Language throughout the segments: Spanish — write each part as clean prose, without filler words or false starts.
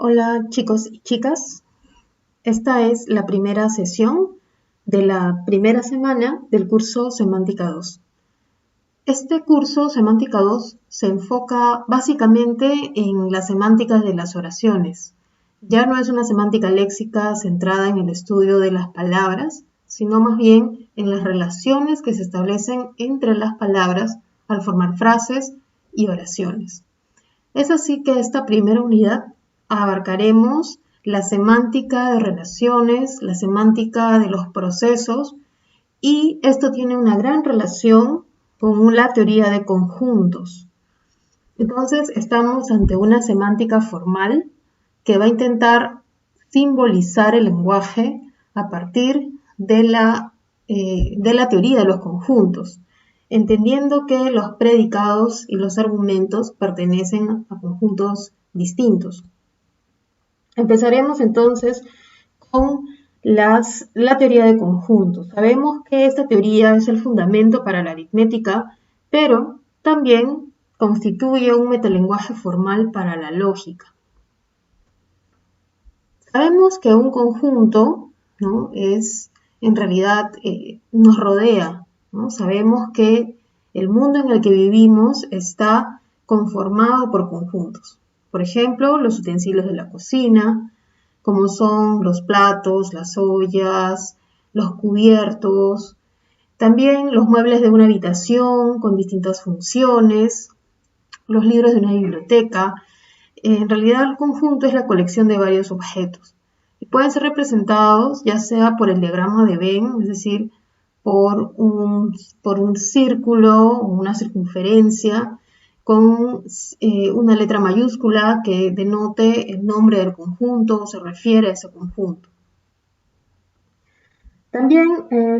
Hola chicos y chicas, esta es la primera sesión de la primera semana del curso Semántica 2. Este curso Semántica 2 se enfoca básicamente en las semánticas de las oraciones. Ya no es una semántica léxica centrada en el estudio de las palabras, sino más bien en las relaciones que se establecen entre las palabras al formar frases y oraciones. Es así que esta primera unidad abarcaremos la semántica de relaciones, la semántica de los procesos, y esto tiene una gran relación con la teoría de conjuntos. Entonces, estamos ante una semántica formal que va a intentar simbolizar el lenguaje a partir de la teoría de los conjuntos, entendiendo que los predicados y los argumentos pertenecen a conjuntos distintos. Empezaremos entonces con la teoría de conjuntos. Sabemos que esta teoría es el fundamento para la aritmética, pero también constituye un metalenguaje formal para la lógica. Sabemos que un conjunto, ¿no?, en realidad nos rodea, ¿no? Sabemos que el mundo en el que vivimos está conformado por conjuntos. Por ejemplo, los utensilios de la cocina, como son los platos, las ollas, los cubiertos, también los muebles de una habitación con distintas funciones, los libros de una biblioteca. En realidad el conjunto es la colección de varios objetos y pueden ser representados ya sea por el diagrama de Venn, es decir, por un círculo o una circunferencia con una letra mayúscula que denote el nombre del conjunto o se refiere a ese conjunto. También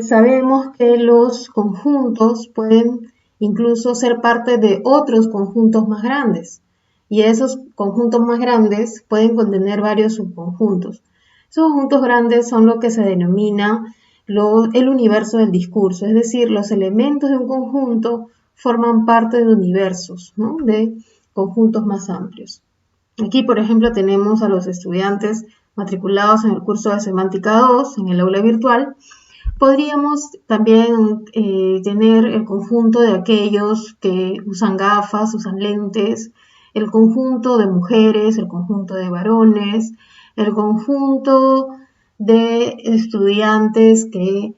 sabemos que los conjuntos pueden incluso ser parte de otros conjuntos más grandes, y esos conjuntos más grandes pueden contener varios subconjuntos. Esos conjuntos grandes son lo que se denomina el universo del discurso, es decir, los elementos de un conjunto forman parte de universos, ¿no?, de conjuntos más amplios. Aquí, por ejemplo, tenemos a los estudiantes matriculados en el curso de Semántica 2 en el aula virtual. Podríamos también tener el conjunto de aquellos que usan gafas, usan lentes, el conjunto de mujeres, el conjunto de varones, el conjunto de estudiantes que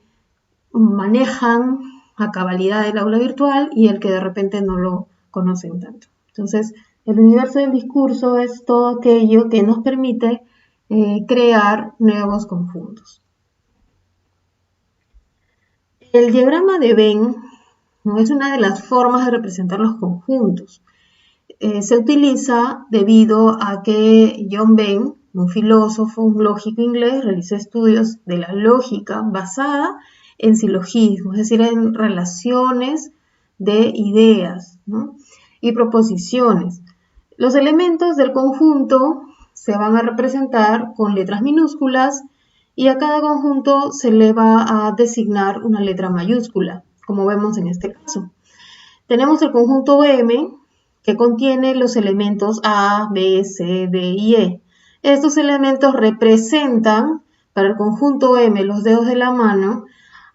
manejan a cabalidad el aula virtual y el que de repente no lo conocen tanto. Entonces, el universo del discurso es todo aquello que nos permite crear nuevos conjuntos. El diagrama de Venn, ¿no?, es una de las formas de representar los conjuntos. Se utiliza debido a que John Venn, un filósofo, un lógico inglés, realizó estudios de la lógica basada en silogismos, es decir, en relaciones de ideas, ¿no?, y proposiciones. Los elementos del conjunto se van a representar con letras minúsculas y a cada conjunto se le va a designar una letra mayúscula, como vemos en este caso. Tenemos el conjunto M, que contiene los elementos A, B, C, D y E. Estos elementos representan para el conjunto M los dedos de la mano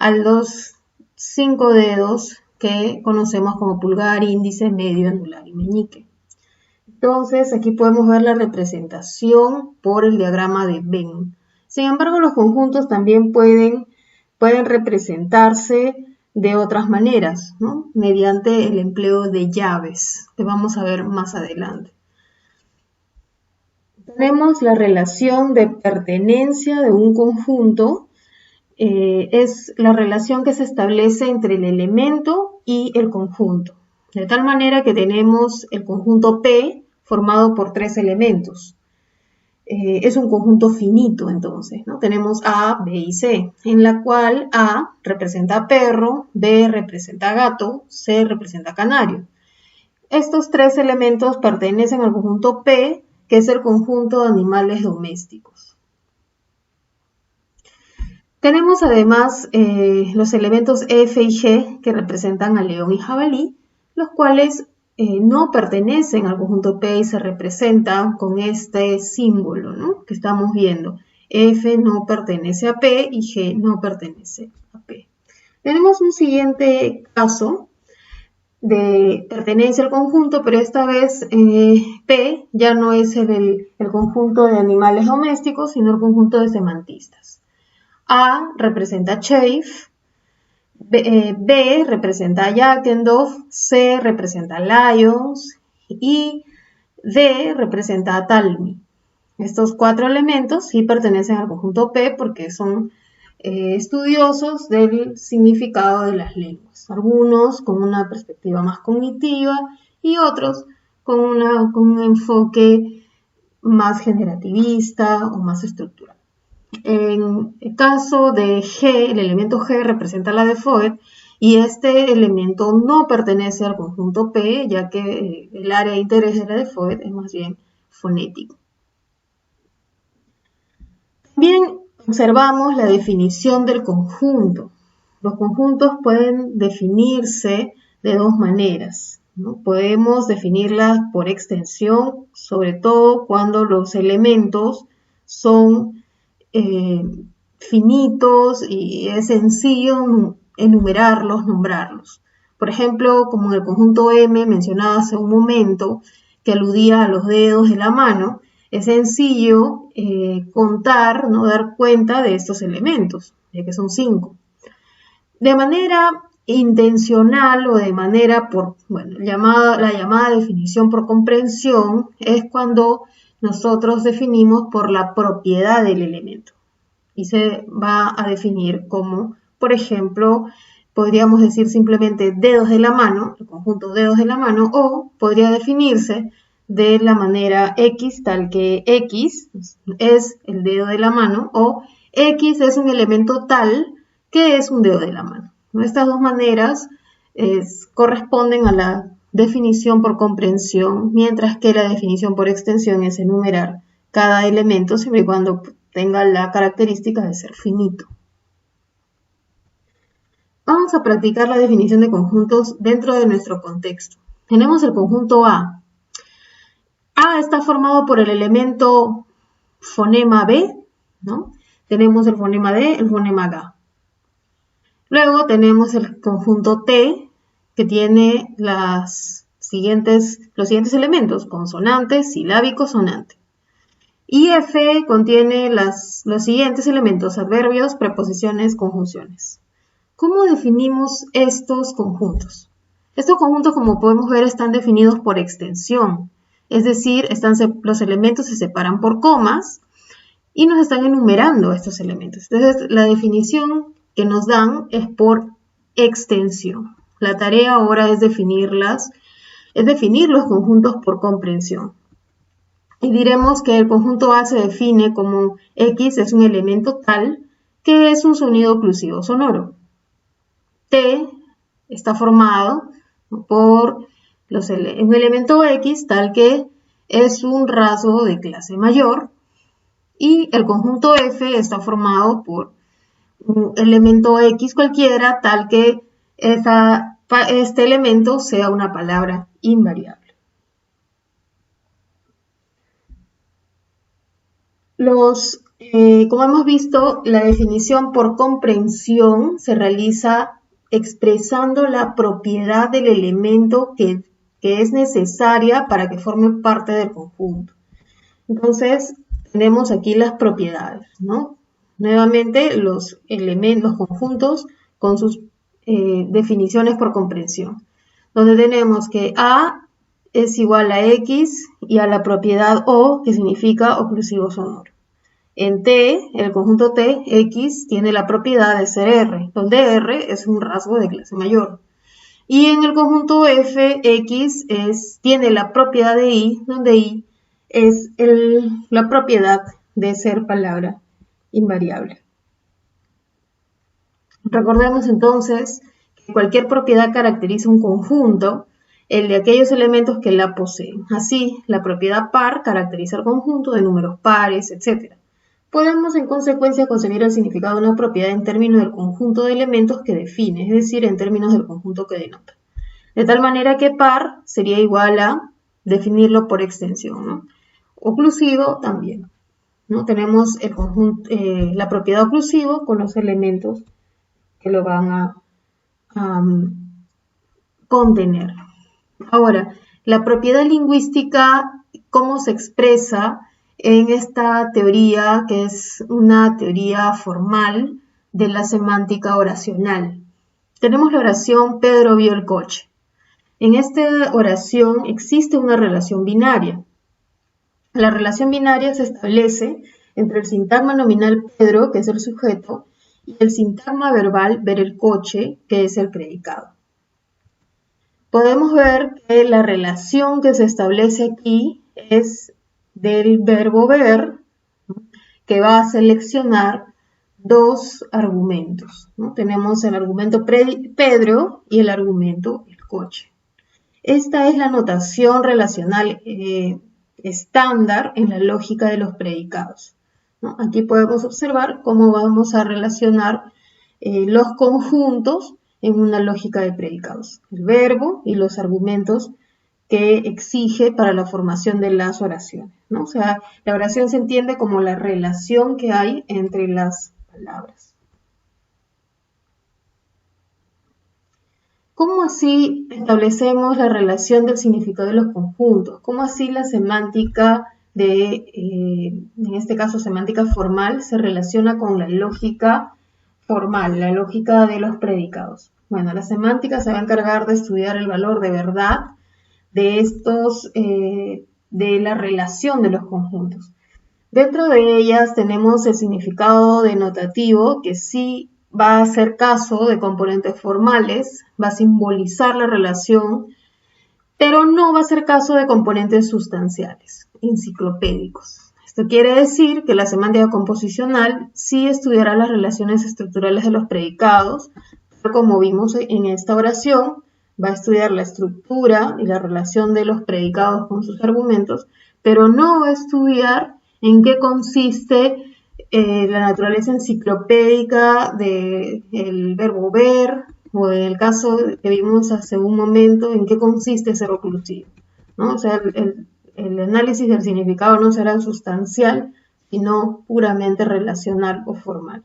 a los 5 dedos que conocemos como pulgar, índice, medio, anular y meñique. Entonces, aquí podemos ver la representación por el diagrama de Venn. Sin embargo, los conjuntos también pueden representarse de otras maneras, ¿no?, mediante el empleo de llaves, que vamos a ver más adelante. Tenemos la relación de pertenencia de un conjunto, es la relación que se establece entre el elemento y el conjunto, de tal manera que tenemos el conjunto P formado por 3 elementos. Es un conjunto finito, entonces, ¿no? Tenemos A, B y C, en la cual A representa perro, B representa gato, C representa canario. Estos 3 elementos pertenecen al conjunto P, que es el conjunto de animales domésticos. Tenemos además los elementos F y G, que representan a león y jabalí, los cuales no pertenecen al conjunto P y se representa con este símbolo, ¿no?, que estamos viendo. F no pertenece a P y G no pertenece a P. Tenemos un siguiente caso de pertenencia al conjunto, pero esta vez P ya no es el conjunto de animales domésticos, sino el conjunto de semantistas. A representa a Schaef, B representa a Jackendorf, C representa a Lyons y D representa a Talmy. Estos 4 elementos sí pertenecen al conjunto P porque son estudiosos del significado de las lenguas. Algunos con una perspectiva más cognitiva y otros con un enfoque más generativista o más estructural. En el caso de G, el elemento G representa la de Foet y este elemento no pertenece al conjunto P, ya que el área de interés de la de Foet es más bien fonético. También observamos la definición del conjunto. Los conjuntos pueden definirse de dos maneras, ¿no? Podemos definirlas por extensión, sobre todo cuando los elementos son finitos y es sencillo enumerarlos, nombrarlos. Por ejemplo, como en el conjunto M mencionado hace un momento, que aludía a los dedos de la mano, es sencillo contar, ¿no?, dar cuenta de estos elementos, ya que son 5. De manera intencional o de manera la llamada definición por comprensión es cuando nosotros definimos por la propiedad del elemento. Y se va a definir como, por ejemplo, podríamos decir simplemente dedos de la mano, el conjunto dedos de la mano, o podría definirse de la manera X, tal que X es el dedo de la mano, o X es un elemento tal que es un dedo de la mano. Estas dos maneras corresponden a la definición por comprensión, mientras que la definición por extensión es enumerar cada elemento siempre y cuando tenga la característica de ser finito. Vamos a practicar la definición de conjuntos dentro de nuestro contexto. Tenemos el conjunto A. A está formado por el elemento fonema B, ¿no? Tenemos el fonema D, el fonema G. Luego tenemos el conjunto T, que tiene los siguientes elementos: consonante, silábico, sonante. Y F contiene los siguientes elementos: adverbios, preposiciones, conjunciones. ¿Cómo definimos estos conjuntos? Estos conjuntos, como podemos ver, están definidos por extensión. Es decir, los elementos se separan por comas y nos están enumerando estos elementos. Entonces, la definición que nos dan es por extensión. La tarea ahora es definir los conjuntos por comprensión. Y diremos que el conjunto A se define como X es un elemento tal que es un sonido oclusivo sonoro. T está formado por un elemento X tal que es un rasgo de clase mayor. Y el conjunto F está formado por un elemento X cualquiera tal que este elemento sea una palabra invariable. Como hemos visto, la definición por comprensión se realiza expresando la propiedad del elemento que es necesaria para que forme parte del conjunto. Entonces, tenemos aquí las propiedades, ¿no? Nuevamente, los conjuntos con sus definiciones por comprensión, donde tenemos que A es igual a X y a la propiedad O, que significa oclusivo sonoro. En T, el conjunto T, X tiene la propiedad de ser R, donde R es un rasgo de clase mayor. Y en el conjunto F, X tiene la propiedad de I, donde I es la propiedad de ser palabra invariable. Recordemos entonces que cualquier propiedad caracteriza un conjunto, el de aquellos elementos que la poseen. Así, la propiedad par caracteriza el conjunto de números pares, etc. Podemos en consecuencia concebir el significado de una propiedad en términos del conjunto de elementos que define, es decir, en términos del conjunto que denota. De tal manera que par sería igual a definirlo por extensión, ¿no? Oclusivo también, ¿no? Tenemos el conjunto, la propiedad oclusivo con los elementos que lo van a contener. Ahora, la propiedad lingüística, ¿cómo se expresa en esta teoría que es una teoría formal de la semántica oracional? Tenemos la oración Pedro vio el coche. En esta oración existe una relación binaria. La relación binaria se establece entre el sintagma nominal Pedro, que es el sujeto, y el sintagma verbal ver el coche, que es el predicado. Podemos ver que la relación que se establece aquí es del verbo ver, ¿no?, que va a seleccionar dos argumentos, ¿no? Tenemos el argumento Pedro y el argumento el coche. Esta es la notación relacional estándar en la lógica de los predicados, ¿no? Aquí podemos observar cómo vamos a relacionar los conjuntos en una lógica de predicados, el verbo y los argumentos que exige para la formación de las oraciones, ¿no? O sea, la oración se entiende como la relación que hay entre las palabras. ¿Cómo así establecemos la relación del significado de los conjuntos? ¿Cómo así la semántica en este caso semántica formal, se relaciona con la lógica formal, la lógica de los predicados? Bueno, la semántica se va a encargar de estudiar el valor de verdad de de la relación de los conjuntos. Dentro de ellas tenemos el significado denotativo, que sí va a hacer caso de componentes formales, va a simbolizar la relación, pero no va a hacer caso de componentes sustanciales, enciclopédicos. Esto quiere decir que la semántica composicional sí estudiará las relaciones estructurales de los predicados, pero como vimos en esta oración, va a estudiar la estructura y la relación de los predicados con sus argumentos, pero no va a estudiar en qué consiste la naturaleza enciclopédica del verbo ver, o en el caso que vimos hace un momento, en qué consiste ser oclusivo, ¿no? O sea, el análisis del significado no será sustancial, sino puramente relacional o formal.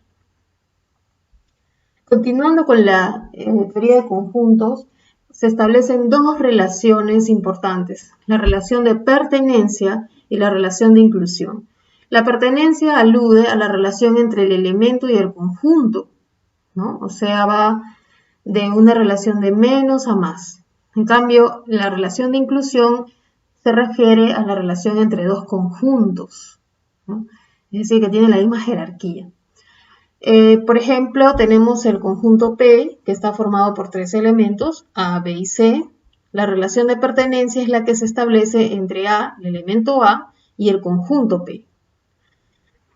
Continuando con la teoría de conjuntos, se establecen dos relaciones importantes, la relación de pertenencia y la relación de inclusión. La pertenencia alude a la relación entre el elemento y el conjunto, ¿no? O sea, va de una relación de menos a más. En cambio, la relación de inclusión se refiere a la relación entre dos conjuntos, ¿no? Es decir, que tiene la misma jerarquía. Por ejemplo, tenemos el conjunto P, que está formado por tres elementos, A, B y C. La relación de pertenencia es la que se establece entre A, el elemento A, y el conjunto P.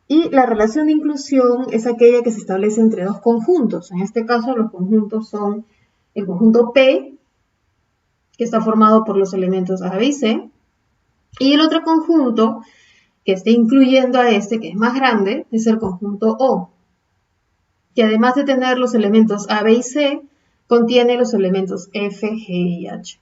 Y la relación de inclusión es aquella que se establece entre dos conjuntos. En este caso, los conjuntos son el conjunto P, que está formado por los elementos A, B y C, y el otro conjunto que esté incluyendo a este, que es más grande, es el conjunto O, que además de tener los elementos A, B y C, contiene los elementos F, G y H.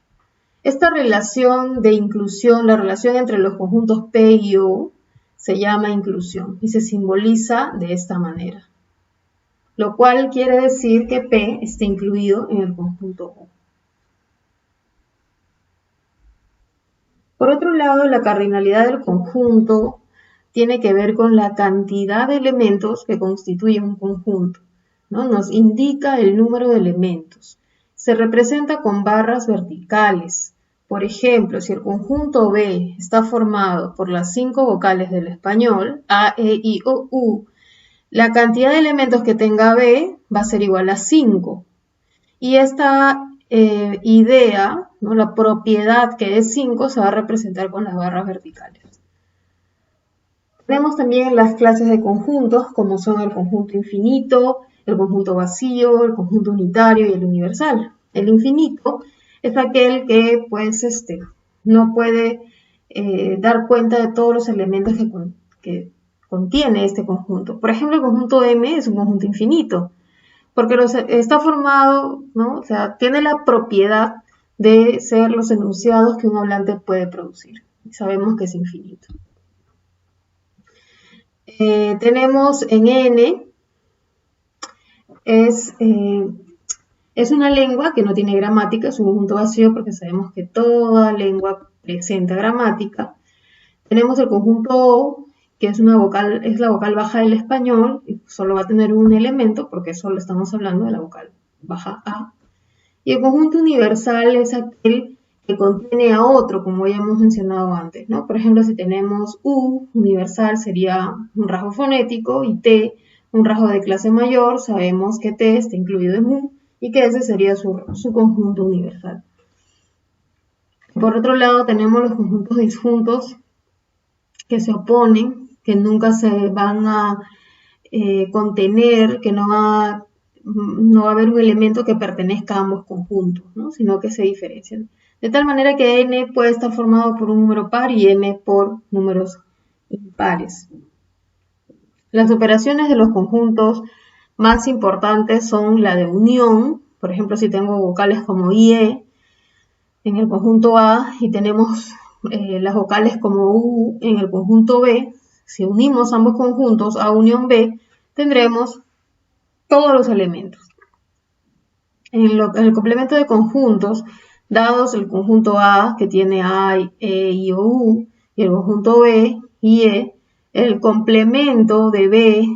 Esta relación de inclusión, la relación entre los conjuntos P y O, se llama inclusión y se simboliza de esta manera, lo cual quiere decir que P está incluido en el conjunto O. Por otro lado, la cardinalidad del conjunto tiene que ver con la cantidad de elementos que constituyen un conjunto, ¿no? Nos indica el número de elementos. Se representa con barras verticales. Por ejemplo, si el conjunto B está formado por las 5 vocales del español, A, E, I, O, U, la cantidad de elementos que tenga B va a ser igual a 5. Y esta idea, ¿no?, la propiedad que es 5, se va a representar con las barras verticales. Tenemos también las clases de conjuntos, como son el conjunto infinito, el conjunto vacío, el conjunto unitario y el universal. El infinito es aquel que pues, no puede dar cuenta de todos los elementos que contiene este conjunto. Por ejemplo, el conjunto M es un conjunto infinito, porque está formado, ¿no? O sea, tiene la propiedad de ser los enunciados que un hablante puede producir. Sabemos que es infinito. Tenemos en N, es una lengua que no tiene gramática, es un conjunto vacío porque sabemos que toda lengua presenta gramática. Tenemos el conjunto O, que es la vocal baja del español, y solo va a tener un elemento porque solo estamos hablando de la vocal baja A. Y el conjunto universal es aquel que contiene a otro, como ya hemos mencionado antes, ¿no? Por ejemplo, si tenemos U, universal sería un rasgo fonético, y T, un rasgo de clase mayor, sabemos que T está incluido en U, y que ese sería su conjunto universal. Por otro lado, tenemos los conjuntos disjuntos que se oponen, que nunca se van a contener, que no va a haber un elemento que pertenezca a ambos conjuntos, ¿no? Sino que se diferencian. De tal manera que n puede estar formado por un número par y m por números impares. Las operaciones de los conjuntos más importantes son la de unión. Por ejemplo, si tengo vocales como IE en el conjunto A y tenemos las vocales como U en el conjunto B, si unimos ambos conjuntos A unión B, tendremos todos los elementos. En el complemento de conjuntos, dados el conjunto A, que tiene A, E, I o U, y el conjunto B, I, E, el complemento de B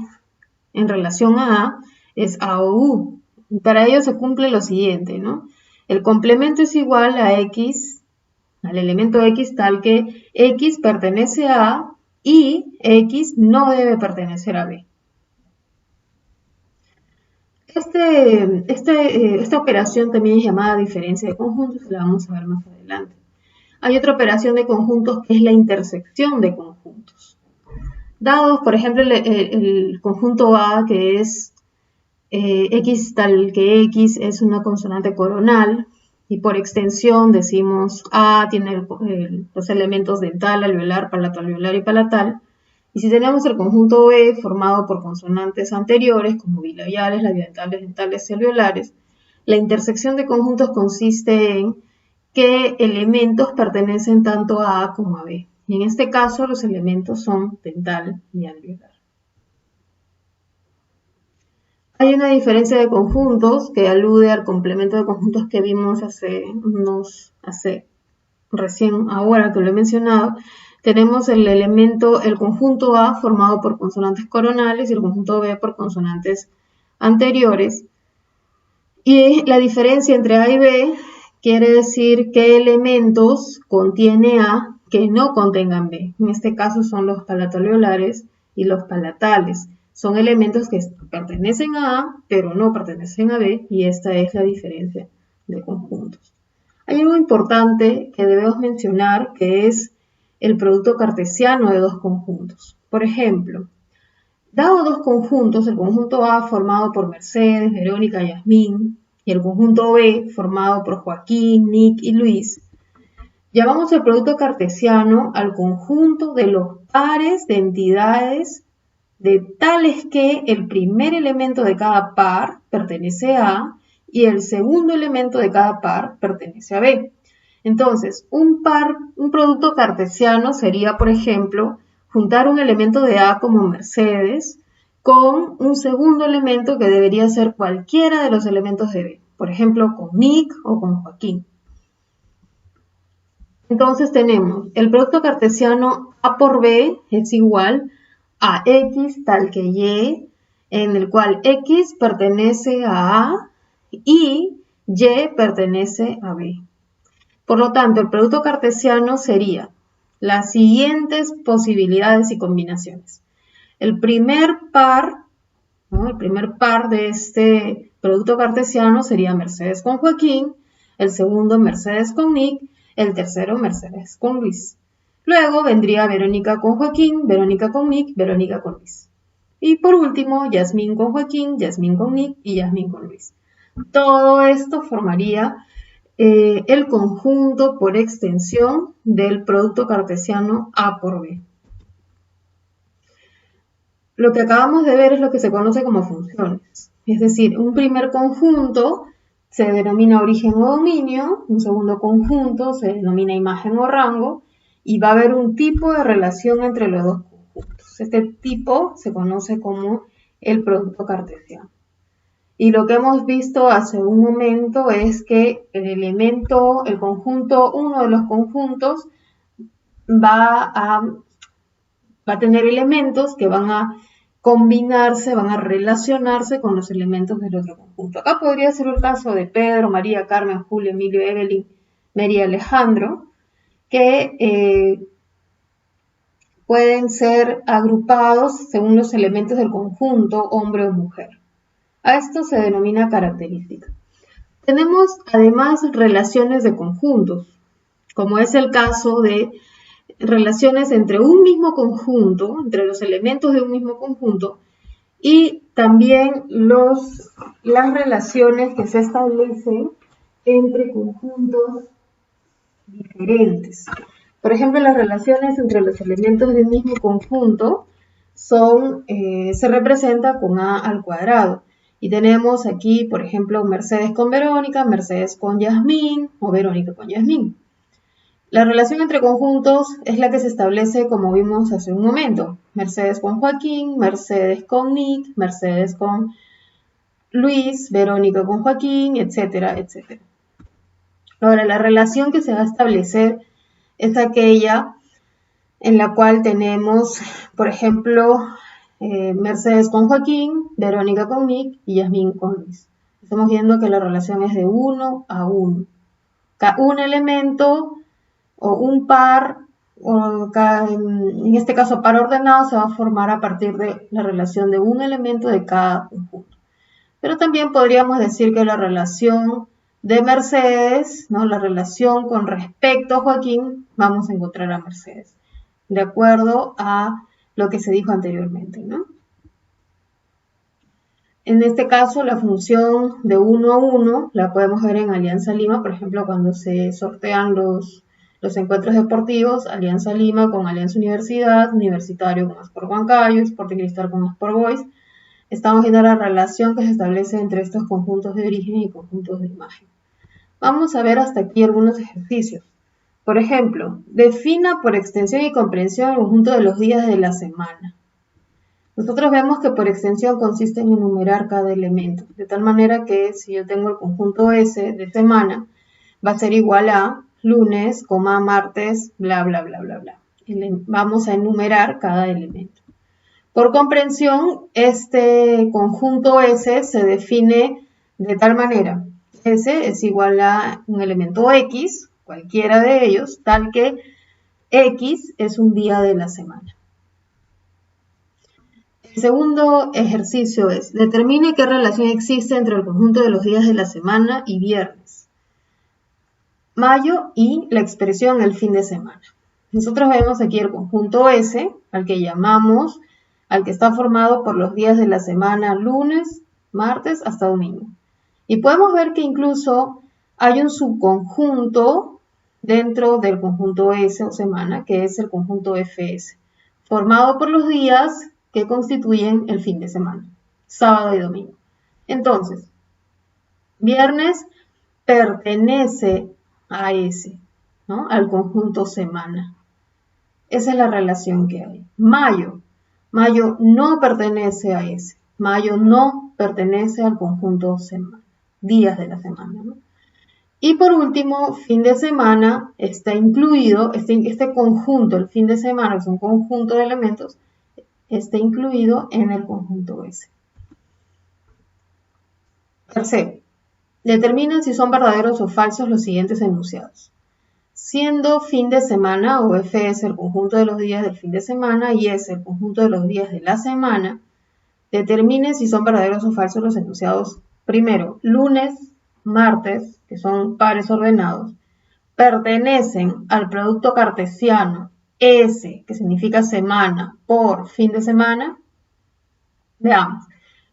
en relación a A es A o U. Y para ello se cumple lo siguiente, ¿no? El complemento es igual a X, al elemento X, tal que X pertenece a A y X no debe pertenecer a B. Esta operación también es llamada diferencia de conjuntos, que la vamos a ver más adelante. Hay otra operación de conjuntos que es la intersección de conjuntos. Dados, por ejemplo, el conjunto A, que es X tal que X es una consonante coronal, y por extensión decimos A tiene los elementos dental, alveolar, palato-alveolar y palatal. Y si tenemos el conjunto B formado por consonantes anteriores, como bilabiales, labiodentales, dentales y alveolares, la intersección de conjuntos consiste en qué elementos pertenecen tanto a A como a B. Y en este caso los elementos son dental y alveolar. Hay una diferencia de conjuntos que alude al complemento de conjuntos que vimos recién ahora que lo he mencionado. Tenemos el conjunto A formado por consonantes coronales y el conjunto B por consonantes anteriores. Y la diferencia entre A y B quiere decir qué elementos contiene A que no contengan B. En este caso son los palato-alveolares y los palatales. Son elementos que pertenecen a A, pero no pertenecen a B, y esta es la diferencia de conjuntos. Hay algo importante que debemos mencionar, que es el producto cartesiano de dos conjuntos. Por ejemplo, dado dos conjuntos, el conjunto A formado por Mercedes, Verónica y Yasmín, y el conjunto B formado por Joaquín, Nick y Luis, llamamos el producto cartesiano al conjunto de los pares de entidades de tales que el primer elemento de cada par pertenece a A y el segundo elemento de cada par pertenece a B. Entonces, un producto cartesiano sería, por ejemplo, juntar un elemento de A como Mercedes con un segundo elemento que debería ser cualquiera de los elementos de B. Por ejemplo, con Nick o con Joaquín. Entonces tenemos el producto cartesiano A por B es igual a X tal que Y, en el cual X pertenece a A y Y pertenece a B. Por lo tanto, el producto cartesiano sería las siguientes posibilidades y combinaciones. El primer par de este producto cartesiano sería Mercedes con Joaquín, el segundo Mercedes con Nick, el tercero Mercedes con Luis. Luego vendría Verónica con Joaquín, Verónica con Nick, Verónica con Luis. Y por último, Yasmín con Joaquín, Yasmín con Nick y Yasmín con Luis. Todo esto formaría el conjunto por extensión del producto cartesiano A por B. Lo que acabamos de ver es lo que se conoce como funciones. Es decir, un primer conjunto se denomina origen o dominio, un segundo conjunto se denomina imagen o rango, y va a haber un tipo de relación entre los dos conjuntos. Este tipo se conoce como el producto cartesiano. Y lo que hemos visto hace un momento es que el conjunto, uno de los conjuntos, va a tener elementos que van a combinarse, van a relacionarse con los elementos del otro conjunto. Acá podría ser el caso de Pedro, María, Carmen, Julio, Emilio, Evelyn, Mary, Alejandro, que pueden ser agrupados según los elementos del conjunto, hombre o mujer. A esto se denomina característica. Tenemos además relaciones de conjuntos, como es el caso de relaciones entre un mismo conjunto, entre los elementos de un mismo conjunto, y también las relaciones que se establecen entre conjuntos diferentes. Por ejemplo, las relaciones entre los elementos de un mismo conjunto se representa con A al cuadrado. Y tenemos aquí, por ejemplo, Mercedes con Verónica, Mercedes con Yasmín o Verónica con Yasmín. La relación entre conjuntos es la que se establece como vimos hace un momento. Mercedes con Joaquín, Mercedes con Nick, Mercedes con Luis, Verónica con Joaquín, etcétera, etcétera. Ahora, la relación que se va a establecer es aquella en la cual tenemos, por ejemplo, Mercedes con Joaquín, Verónica con Nick y Yasmín con Luis. Estamos viendo que la relación es de 1 a 1. Un elemento o un par, en este caso par ordenado, se va a formar a partir de la relación de un elemento de cada conjunto. Pero también podríamos decir que la relación de Mercedes, ¿no? La relación con respecto a Joaquín, vamos a encontrar a Mercedes, de acuerdo a lo que se dijo anteriormente, ¿no? En este caso, la función de 1 a 1 la podemos ver en Alianza Lima, por ejemplo, cuando se sortean los encuentros deportivos, Alianza Lima con Alianza Universidad, Universitario con Sport Huancayo, Sporting Cristal con Sport Boys. Estamos viendo la relación que se establece entre estos conjuntos de origen y conjuntos de imagen. Vamos a ver hasta aquí algunos ejercicios. Por ejemplo, defina por extensión y comprensión el conjunto de los días de la semana. Nosotros vemos que por extensión consiste en enumerar cada elemento, de tal manera que si yo tengo el conjunto S de semana, va a ser igual a lunes, martes, bla, bla, bla, bla, bla. Vamos a enumerar cada elemento. Por comprensión, este conjunto S se define de tal manera. S es igual a un elemento X, cualquiera de ellos, tal que X es un día de la semana. El segundo ejercicio es, determine qué relación existe entre el conjunto de los días de la semana y viernes, mayo y la expresión el fin de semana. Nosotros vemos aquí el conjunto S, al que está formado por los días de la semana lunes, martes hasta domingo. Y podemos ver que incluso hay un subconjunto dentro del conjunto S o semana, que es el conjunto FS, formado por los días que constituyen el fin de semana, sábado y domingo. Entonces, viernes pertenece a S, ¿no? Al conjunto semana. Esa es la relación que hay. Mayo no pertenece a ese. Mayo no pertenece al conjunto semana, días de la semana, ¿no? Y por último, fin de semana está incluido, este conjunto, el fin de semana, es un conjunto de elementos, está incluido en el conjunto S. Tercero, determinen si son verdaderos o falsos los siguientes enunciados. Siendo fin de semana, o FS el conjunto de los días del fin de semana y S el conjunto de los días de la semana, determine si son verdaderos o falsos los enunciados. Primero, lunes, martes, que son pares ordenados, pertenecen al producto cartesiano S, que significa semana, por fin de semana. Veamos.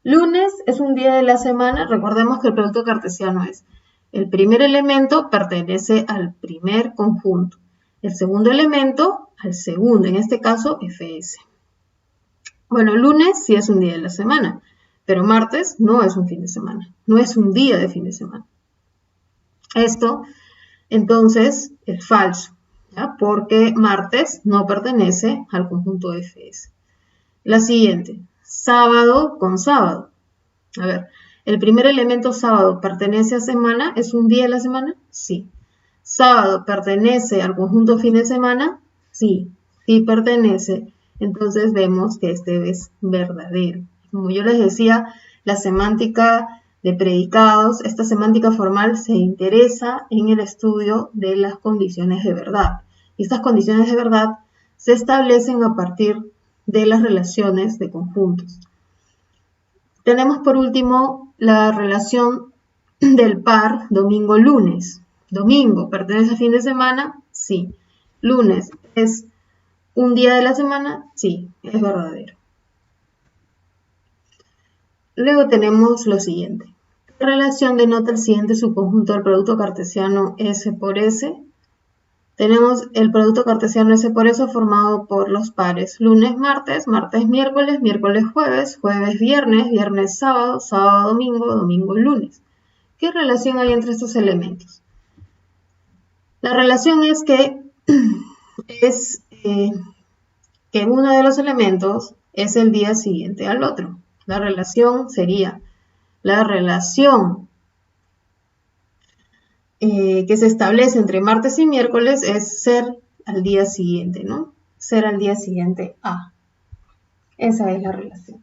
Lunes es un día de la semana. Recordemos que el producto cartesiano es el primer elemento pertenece al primer conjunto. El segundo elemento al segundo, en este caso FS. Bueno, lunes sí es un día de la semana, pero martes no es un fin de semana, no es un día de fin de semana. Esto, entonces, es falso, ¿ya? Porque martes no pertenece al conjunto FS. La siguiente, sábado con sábado. A ver, ¿el primer elemento sábado pertenece a semana? ¿Es un día de la semana? Sí. ¿Sábado pertenece al conjunto fin de semana? Sí, sí pertenece. Entonces vemos que este es verdadero. Como yo les decía, la semántica de predicados, esta semántica formal se interesa en el estudio de las condiciones de verdad. Y estas condiciones de verdad se establecen a partir de las relaciones de conjuntos. Tenemos por último la relación del par domingo-lunes. Domingo, ¿pertenece a fin de semana? Sí. Lunes, ¿es un día de la semana? Sí, es verdadero. Luego tenemos lo siguiente. ¿Qué relación denota el siguiente subconjunto del producto cartesiano S por S? Tenemos el producto cartesiano S por S formado por los pares lunes, martes, martes, miércoles, miércoles, jueves, jueves, viernes, viernes, sábado, sábado, domingo, domingo, lunes. ¿Qué relación hay entre estos elementos? La relación es que que uno de los elementos es el día siguiente al otro. La relación sería la relación que se establece entre martes y miércoles es ser al día siguiente, ¿no? Ser al día siguiente a. Esa es la relación.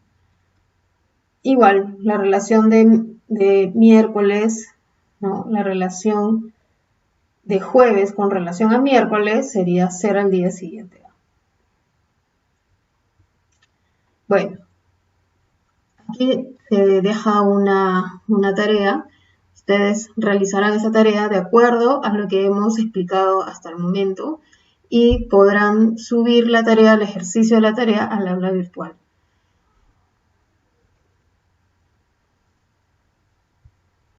Igual, la relación de miércoles, ¿no? La relación de jueves con relación a miércoles sería ser al día siguiente. Bueno, aquí se deja una tarea. Ustedes realizarán esa tarea de acuerdo a lo que hemos explicado hasta el momento y podrán subir la tarea, el ejercicio de la tarea al aula virtual.